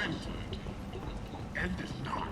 answered. And is not.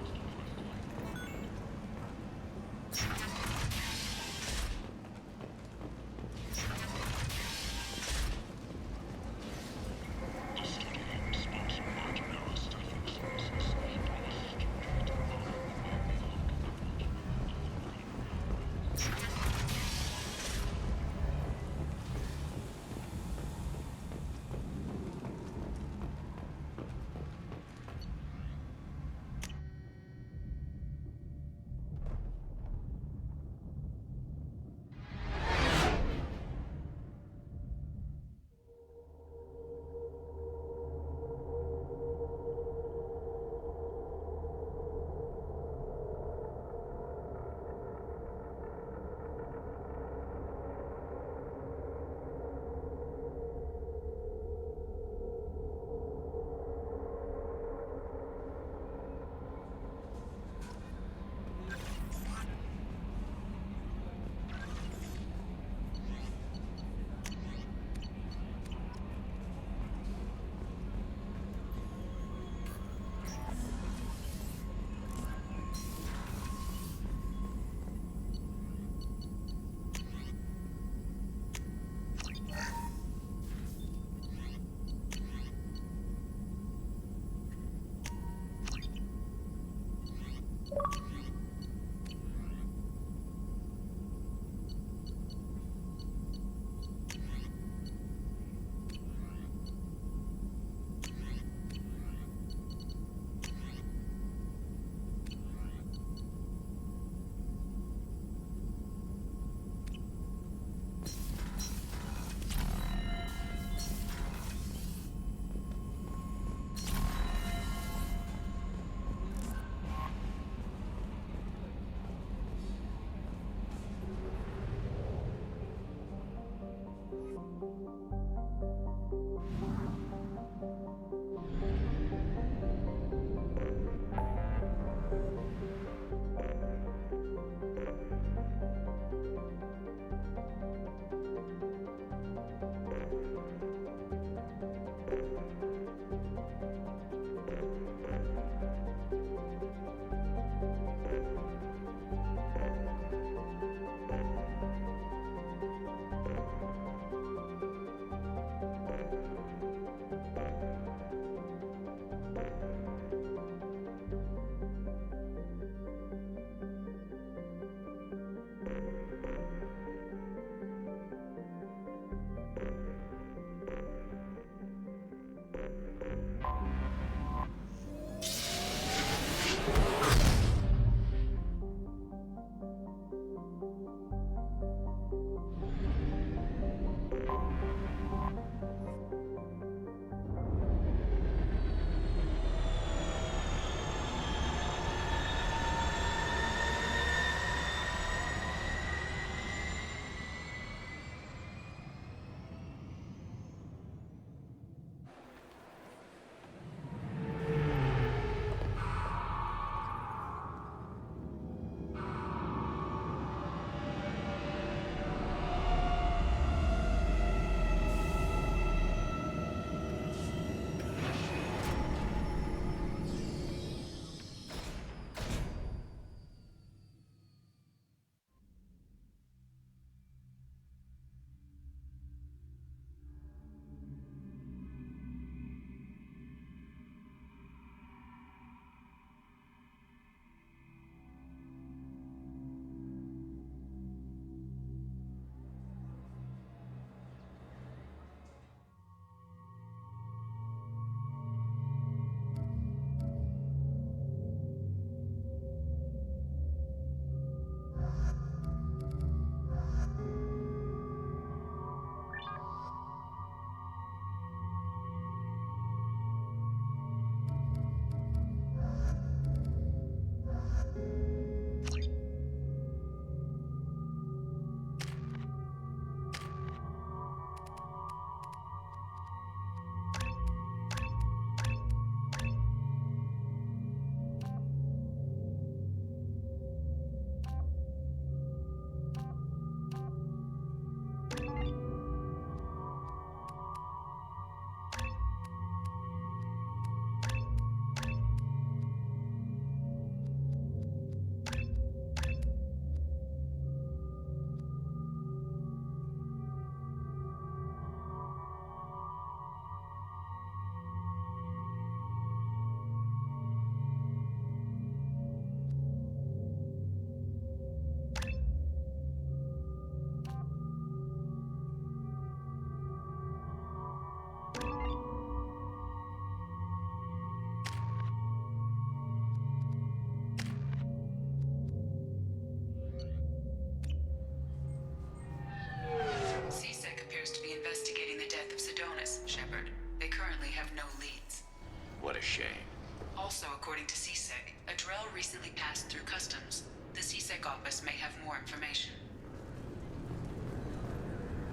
Also, according to CSEC, a Drell recently passed through customs. The CSEC office may have more information.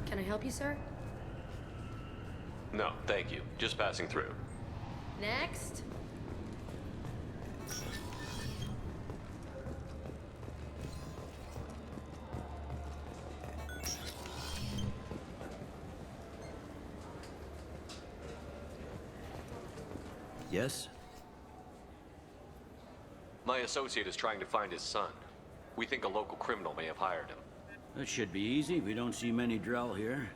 Can I help you, sir? No, thank you. Just passing through. Next. Yes? My associate is trying to find his son. We think a local criminal may have hired him. That should be easy. We don't see many Drell here.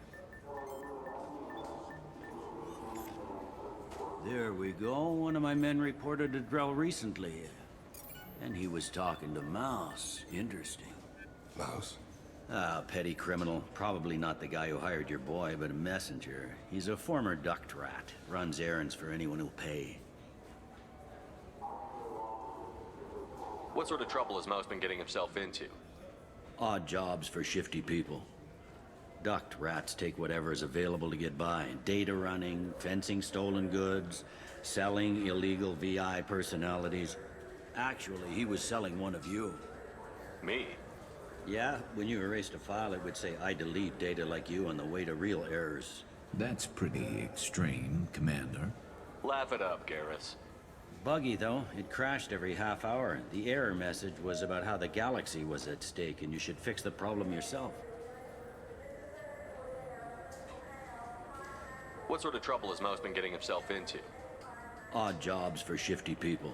There we go. One of my men reported a Drell recently. And he was talking to Mouse. Interesting. Mouse? Ah, petty criminal. Probably not the guy who hired your boy, but a messenger. He's a former duct rat. Runs errands for anyone who'll pay. What sort of trouble has Mouse been getting himself into? Odd jobs for shifty people. Duct rats take whatever is available to get by. Data running, fencing stolen goods, selling illegal VI personalities. Actually, he was selling one of you. Me? Yeah, when you erased a file, it would say, I delete data like you on the way to real errors. That's pretty extreme, Commander. Laugh it up, Garrus. Buggy, though. It crashed every half hour. The error message was about how the galaxy was at stake, and you should fix the problem yourself. What sort of trouble has Mouse been getting himself into? Odd jobs for shifty people.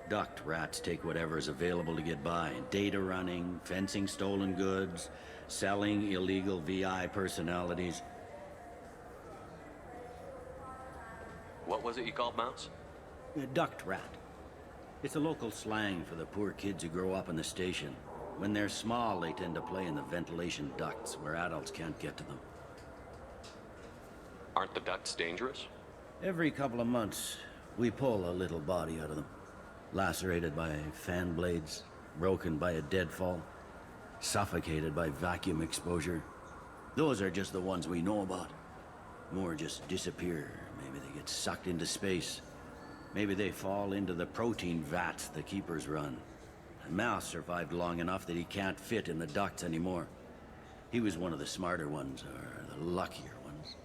Duct rats take whatever is available to get by. Data running, fencing stolen goods, selling illegal VI personalities. What was it you called Mouse? A duct rat. It's a local slang for the poor kids who grow up in the station. When they're small, they tend to play in the ventilation ducts where adults can't get to them. Aren't the ducts dangerous? Every couple of months, we pull a little body out of them. Lacerated by fan blades, broken by a deadfall, suffocated by vacuum exposure. Those are just the ones we know about. More just disappear. Maybe they get sucked into space. Maybe they fall into the protein vats the keepers run. Mouse survived long enough that he can't fit in the ducts anymore. He was one of the smarter ones, or the luckier ones.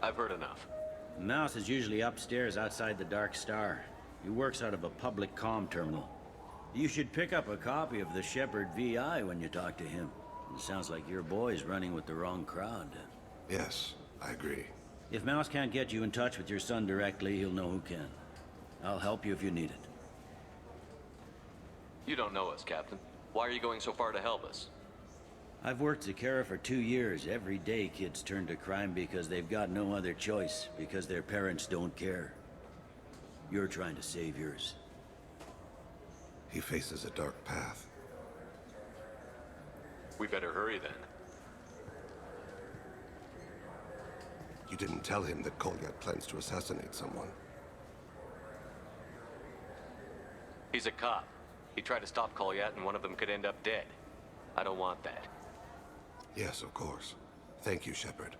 I've heard enough. Mouse is usually upstairs outside the Dark Star. He works out of a public comm terminal. You should pick up a copy of the Shepherd VI when you talk to him. It sounds like your boy's running with the wrong crowd. Yes, I agree. If Mouse can't get you in touch with your son directly, he'll know who can. I'll help you if you need it. You don't know us, Captain. Why are you going so far to help us? I've worked Zakera for 2 years. Every day kids turn to crime because they've got no other choice, because their parents don't care. You're trying to save yours. He faces a dark path. We better hurry then. You didn't tell him that Kolyat plans to assassinate someone. He's a cop. He tried to stop Kolyat and one of them could end up dead. I don't want that. Yes, of course. Thank you, Shepard.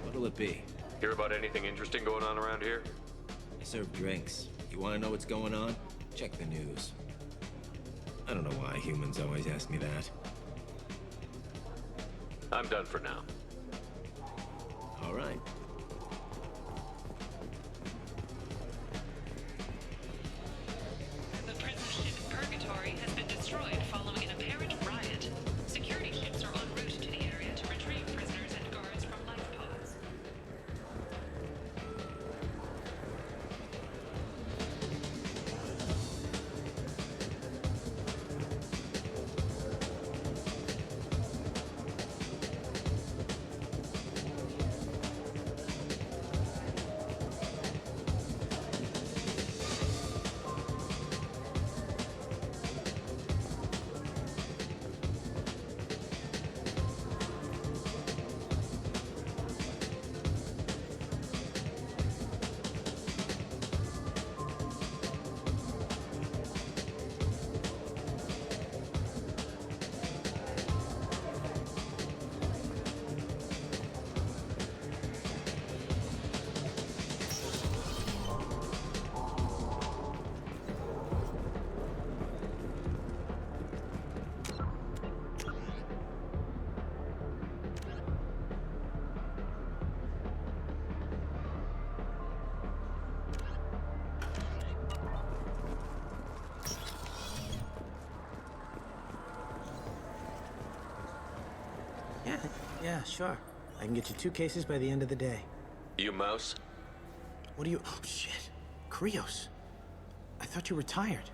What'll it be? Hear about anything interesting going on around here? I serve drinks. You want to know what's going on? Check the news. I don't know why humans always ask me that. I'm done for now. All right. The prison ship Purgatory has been destroyed following an apparent riot. Security ships are en route to the area to retrieve prisoners and guards from life pods. Yeah, sure. I can get you 2 cases by the end of the day. You mouse? What do you... Oh, shit. Krios. I thought you were retired.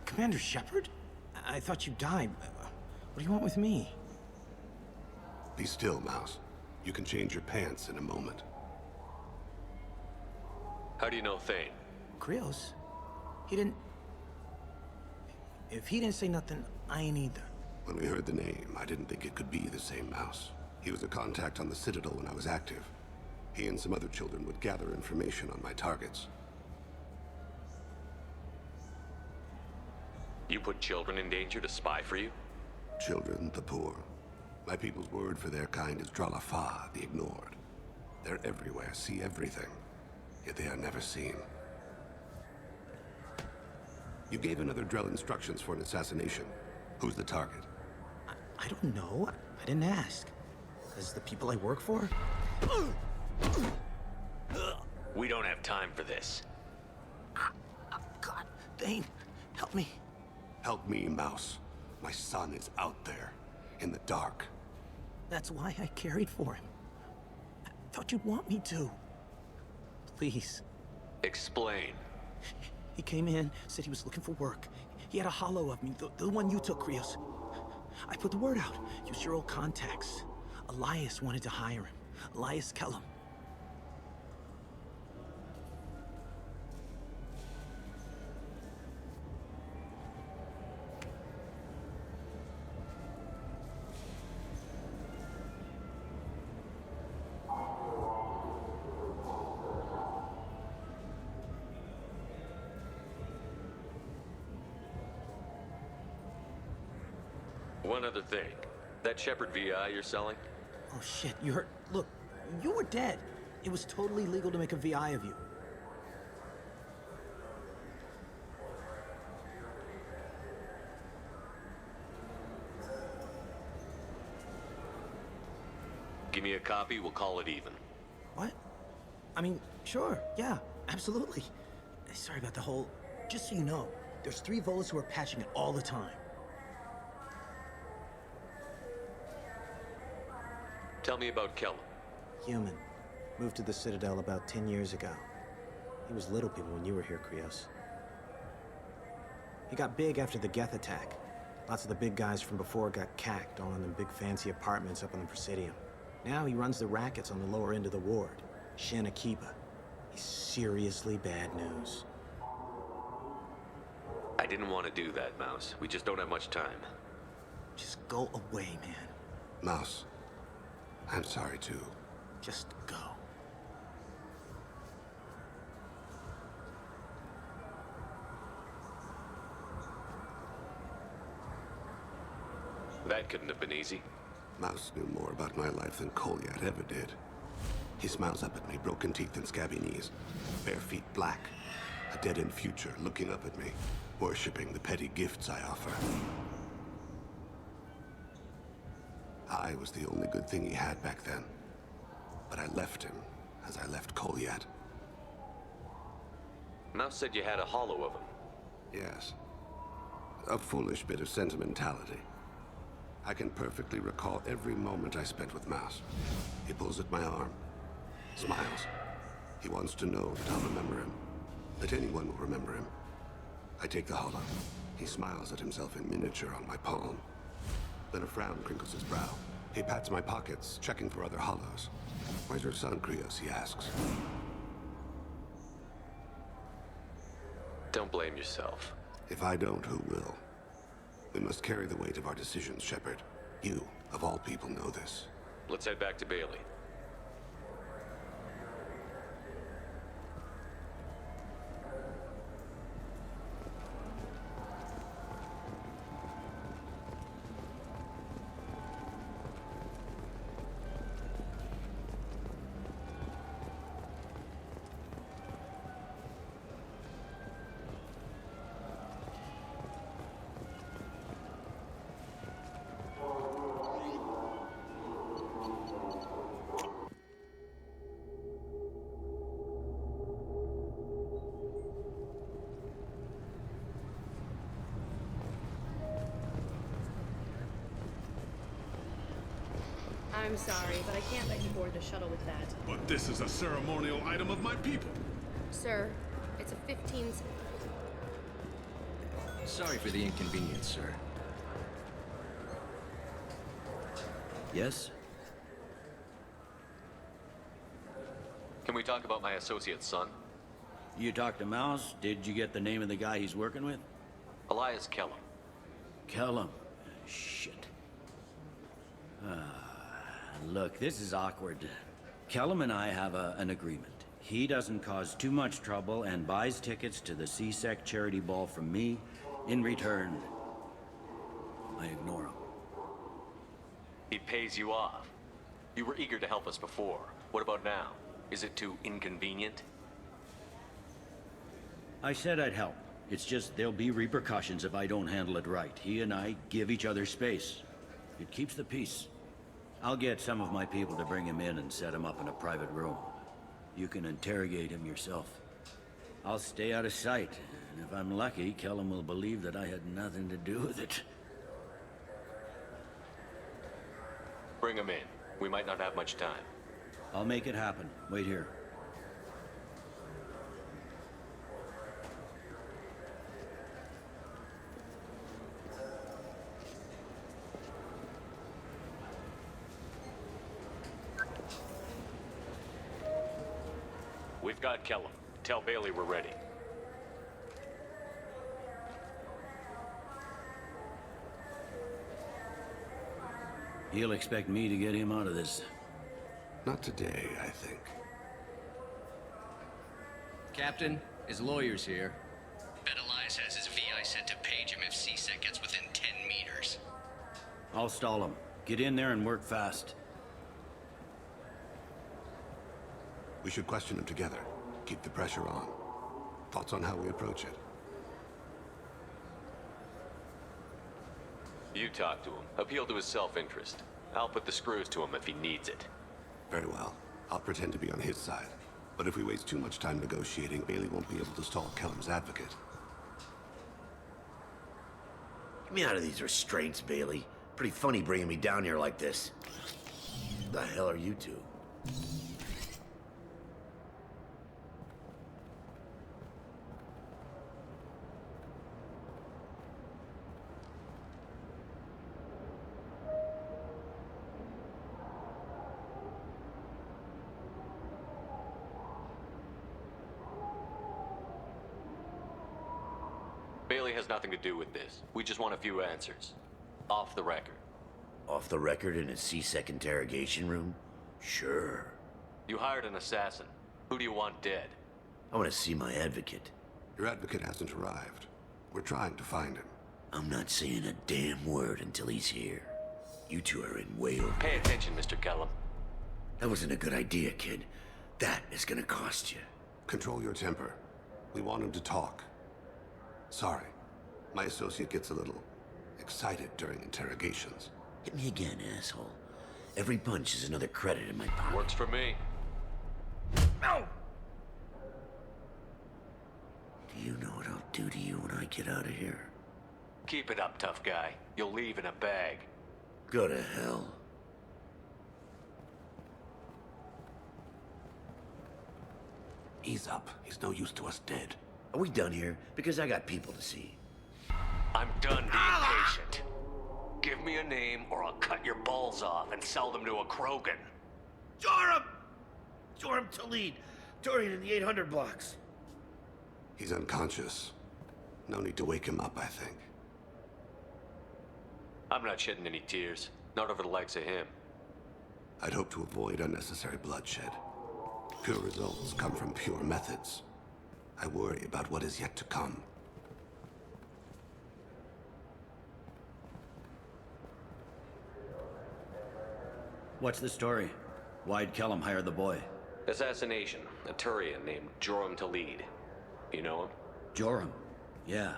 Commander Shepard? I thought you died. What do you want with me? Be still, Mouse. You can change your pants in a moment. How do you know Thane? Krios? He didn't... If he didn't say nothing, I ain't either. When we heard the name, I didn't think it could be the same Mouse. He was a contact on the Citadel when I was active. He and some other children would gather information on my targets. You put children in danger to spy for you? Children, the poor. My people's word for their kind is Dralafa, the ignored. They're everywhere, see everything, yet they are never seen. You gave another Drell instructions for an assassination. Who's the target? I don't know. I didn't ask. Is the people I work for? We don't have time for this. God, Thane, help me. Help me, Mouse. My son is out there, in the dark. That's why I carried for him. I thought you'd want me to. Please. Explain. He came in, said he was looking for work. He had a hollow of me, the one you took, Krios. I put the word out. Use your old contacts. Elias wanted to hire him. Elias Kellum. One other thing. That Shepard VI you're selling? Oh shit, you heard? Look, you were dead. It was totally legal to make a VI of you. Give me a copy, we'll call it even. What? I mean, sure, yeah, absolutely. Sorry about the whole... Just so you know, there's 3 Volus who are patching it all the time. Tell me about Kellum. Human. Moved to the Citadel about 10 years ago. He was Little People when you were here, Krios. He got big after the Geth attack. Lots of the big guys from before got cacked, all in them big fancy apartments up on the Presidium. Now he runs the rackets on the lower end of the ward, Shin Akiba. He's seriously bad news. I didn't want to do that, Mouse. We just don't have much time. Just go away, man. Mouse, I'm sorry too. Just go. That couldn't have been easy. Mouse knew more about my life than Kolyat ever did. He smiles up at me, broken teeth and scabby knees, bare feet black, a dead-end future looking up at me, worshipping the petty gifts I offer. I was the only good thing he had back then, but I left him as I left Kolyat. Mouse said you had a hollow of him. Yes. A foolish bit of sentimentality. I can perfectly recall every moment I spent with Mouse. He pulls at my arm, smiles. He wants to know that I'll remember him, that anyone will remember him. I take the hollow. He smiles at himself in miniature on my palm. Then a frown crinkles his brow. He pats my pockets, checking for other hollows. Where's your son, Krios? He asks. Don't blame yourself. If I don't, who will? We must carry the weight of our decisions, Shepard. You, of all people, know this. Let's head back to Bailey. I'm sorry, but I can't let you board the shuttle with that. But this is a ceremonial item of my people. Sir, it's a 15... Sorry for the inconvenience, sir. Yes? Can we talk about my associate's son? You talked to Mouse? Did you get the name of the guy he's working with? Elias Kellum. Kellum. Shit. Look, this is awkward. Kellum and I have an agreement. He doesn't cause too much trouble and buys tickets to the C-Sec charity ball from me. In return, I ignore him. He pays you off. You were eager to help us before. What about now? Is it too inconvenient? I said I'd help. It's just there'll be repercussions if I don't handle it right. He and I give each other space. It keeps the peace. I'll get some of my people to bring him in and set him up in a private room. You can interrogate him yourself. I'll stay out of sight, and if I'm lucky, Kellum will believe that I had nothing to do with it. Bring him in. We might not have much time. I'll make it happen. Wait here. We've got Kellum. Tell Bailey we're ready. He'll expect me to get him out of this. Not today, I think. Captain, his lawyer's here. Bet Elias has his VI set to page him if C-Sec gets within 10 meters. I'll stall him. Get in there and work fast. We should question him together. Keep the pressure on. Thoughts on how we approach it? You talk to him. Appeal to his self-interest. I'll put the screws to him if he needs it. Very well. I'll pretend to be on his side. But if we waste too much time negotiating, Bailey won't be able to stall Kellum's advocate. Get me out of these restraints, Bailey. Pretty funny bringing me down here like this. The hell are you two? Bailey has nothing to do with this. We just want a few answers. Off the record. Off the record in a C-Sec interrogation room? Sure. You hired an assassin. Who do you want dead? I want to see my advocate. Your advocate hasn't arrived. We're trying to find him. I'm not saying a damn word until he's here. You two are in way over. Pay attention, Mr. Kellum. That wasn't a good idea, kid. That is gonna cost you. Control your temper. We want him to talk. Sorry. My associate gets a little excited during interrogations. Hit me again, asshole. Every punch is another credit in my pocket. Works for me. No! Do you know what I'll do to you when I get out of here? Keep it up, tough guy. You'll leave in a bag. Go to hell. Ease up. He's no use to us dead. Are we done here? Because I got people to see. I'm done being patient. Give me a name or I'll cut your balls off and sell them to a Krogan. Joram! Joram Talid. Dorian in the 800 blocks. He's unconscious. No need to wake him up, I think. I'm not shedding any tears. Not over the likes of him. I'd hope to avoid unnecessary bloodshed. Pure results come from pure methods. I worry about what is yet to come. What's the story? Why'd Kellum hire the boy? Assassination. A Turian named Joram Talid. You know him? Joram? Yeah.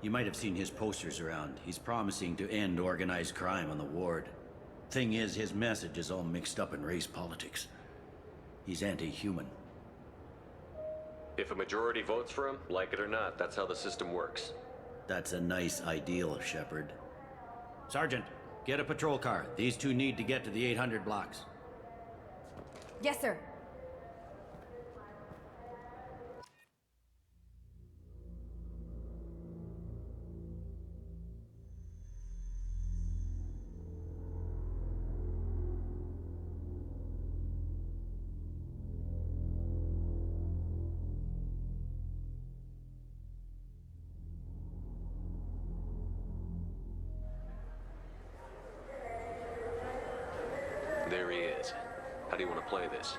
You might have seen his posters around. He's promising to end organized crime on the ward. Thing is, his message is all mixed up in race politics. He's anti-human. If a majority votes for him, like it or not, that's how the system works. That's a nice ideal, Shepard. Sergeant, get a patrol car. These two need to get to the 800 blocks. Yes, sir. There he is. How do you want to play this?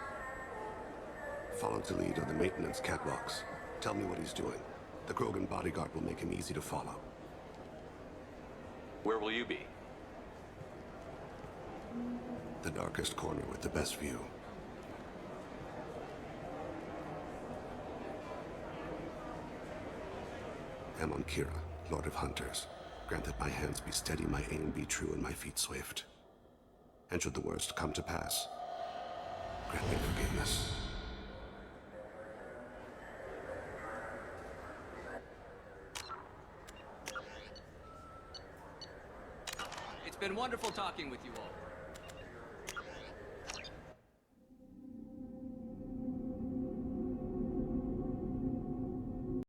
Follow to lead on the maintenance catwalks. Tell me what he's doing. The Krogan bodyguard will make him easy to follow. Where will you be? The darkest corner with the best view. Amon Kira, Lord of Hunters. Grant that my hands be steady, my aim be true, and my feet swift. And should the worst come to pass, grant me forgiveness. It's been wonderful talking with you all.